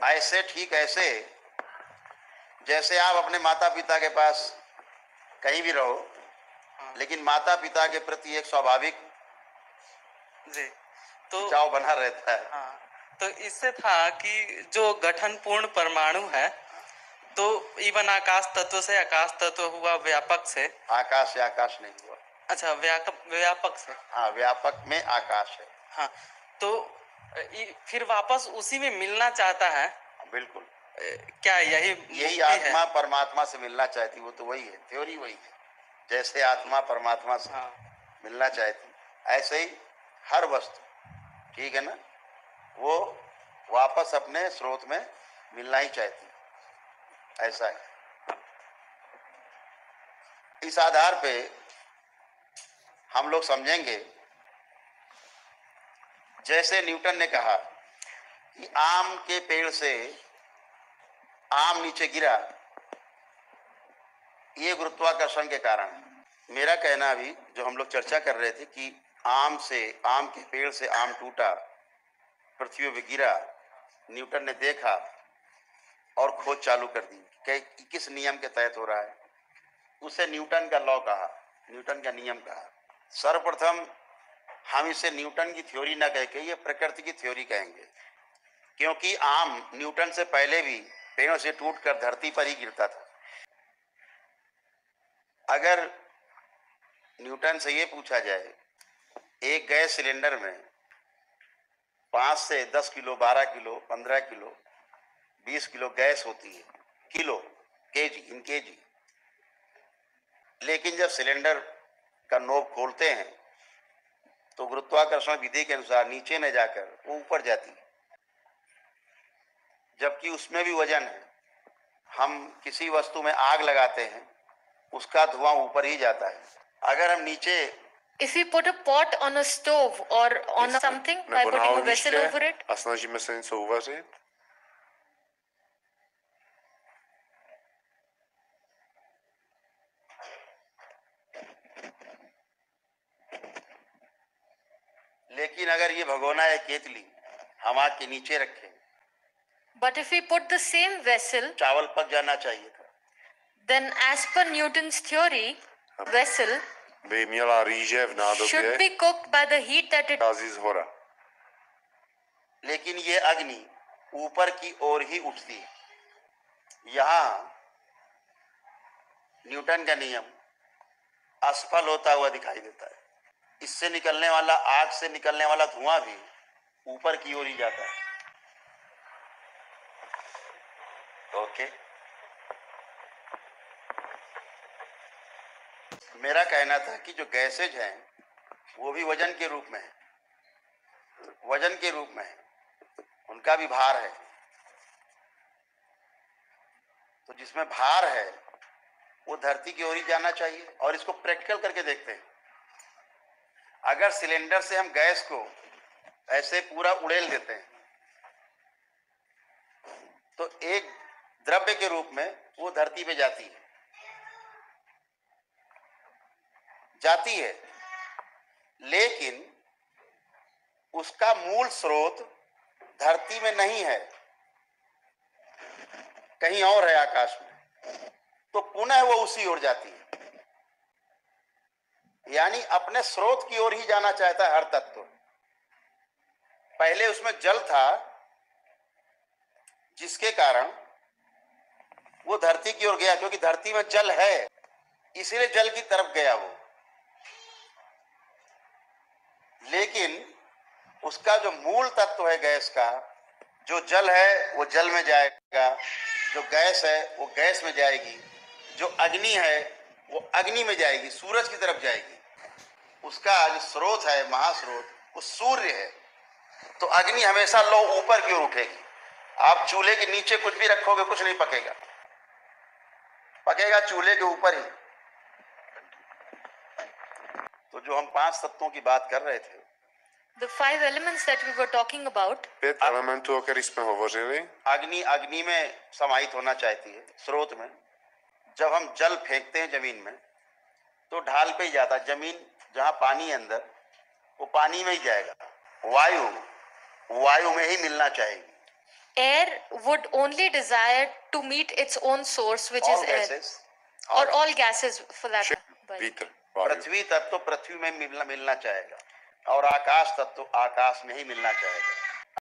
ऐसे ठीक ऐसे जैसे आप अपने माता पिता के पास कहीं भी रहो, लेकिन माता पिता के प्रति एक स्वाभाविक जी तो खिंचाव बना रहता है। हाँ, तो इससे था कि जो गठन पूर्ण परमाणु है, तो इवन आकाश तत्व से आकाश तत्व हुआ, व्यापक से आकाश से आकाश नहीं हुआ। अच्छा, व्यापक से, हाँ, व्यापक में आकाश है। हाँ, तो फिर वापस उसी में मिलना चाहता है। बिल्कुल, क्या यही आत्मा है? परमात्मा से मिलना चाहती, वो तो वही है, थ्योरी वही है। जैसे आत्मा परमात्मा से मिलना चाहती, ऐसे ही हर वस्तु, ठीक है ना, वो वापस अपने स्रोत में मिलना ही चाहती, ऐसा है। इस आधार पे हम लोग समझेंगे, जैसे न्यूटन ने कहा कि आम के पेड़ से आम नीचे गिरा, ये गुरुत्वाकर्षण के कारण है। मेरा कहना अभी जो हम लोग चर्चा कर रहे थे कि आम के पेड़ से आम टूटा, पृथ्वी पे गिरा, न्यूटन ने देखा और खोज चालू कर दी कि किस नियम के तहत हो रहा है। उसे न्यूटन का लॉ कहा, न्यूटन का नियम कहा। सर्वप्रथम हम इसे न्यूटन की थ्योरी ना कह के ये प्रकृति की थ्योरी कहेंगे, क्योंकि आम न्यूटन से पहले भी पेड़ों से टूटकर धरती पर ही गिरता था। अगर न्यूटन से ये पूछा जाए, एक गैस सिलेंडर में 5 से 10 kilo, 12 kilo, 15 kilo, 20 kilo gas होती है, किलो, केजी, इन केजी, लेकिन जब सिलेंडर का नोब खोलते हैं तो गुरुत्वाकर्षण विधि के अनुसार नीचे न जाकर वो ऊपर जाती है, जबकि उसमें भी वजन है। हम किसी वस्तु में आग लगाते हैं, उसका धुआं ऊपर ही जाता है। अगर हम नीचे If we put a pot on a stove or on something by putting a vessel over it, a snažíme se něco uvařit, लेकिन अगर ये भगोना या केतली हम आग के नीचे रखें, but if we put the same vessel, चावल पक जाना चाहिए था। then as per Newton's theory, vessel by měla rýže v should nádobě be cooked by the heat that it vychází z hora. लेकिन ये अग्नि ऊपर की ओर ही उठती है। यहाँ न्यूटन का नियम असफल होता हुआ दिखाई देता है। इससे निकलने वाला, आग से निकलने वाला धुआं भी ऊपर की ओर ही जाता है। ओके, मेरा कहना था कि जो गैसेज हैं वो भी वजन के रूप में है, वजन के रूप में है, उनका भी भार है। तो जिसमें भार है वो धरती की ओर ही जाना चाहिए। और इसको प्रैक्टिकल करके देखते हैं। अगर सिलेंडर से हम गैस को ऐसे पूरा उड़ेल देते हैं तो एक द्रव्य के रूप में वो धरती पे जाती है, लेकिन उसका मूल स्रोत धरती में नहीं है, कहीं और है, आकाश में। तो पुनः वो उसी ओर जाती है, यानी अपने स्रोत की ओर ही जाना चाहता है हर तत्व। पहले उसमें जल था, जिसके कारण वो धरती की ओर गया, क्योंकि धरती में जल है, इसीलिए जल की तरफ गया वो। लेकिन उसका जो मूल तत्व है गैस का, जो जल है वो जल में जाएगा, जो गैस है वो गैस में जाएगी, जो अग्नि है वो अग्नि में जाएगी, सूरज की तरफ जाएगी। उसका जो स्रोत है, महास्रोत, वो सूर्य है। तो अग्नि हमेशा लो ऊपर की ओर उठेगी। आप चूल्हे के नीचे कुछ भी रखोगे, कुछ नहीं पकेगा, पकेगा चूल्हे के ऊपर ही। तो जो हम 5 तत्वों की बात कर रहे थे, the 5 elements that we were talking about, 5 elementů, o kterých jsme hovořili, अग्नि में समाहित होना चाहती है, स्रोत में। जब हम जल फेंकते हैं जमीन में तो ढाल पे ही जाता है। जमीन जहां पानी है अंदर, वो पानी में ही जाएगा। वायु में ही मिलना चाहेगी। air would only desire to meet its own source, which All is air, gases, or all gases for that matter. vítr, váju. पृथ्वी तत्व पृथ्वी में मिलना चाहेगा और आकाश तत्व आकाश में ही मिलना चाहेगा.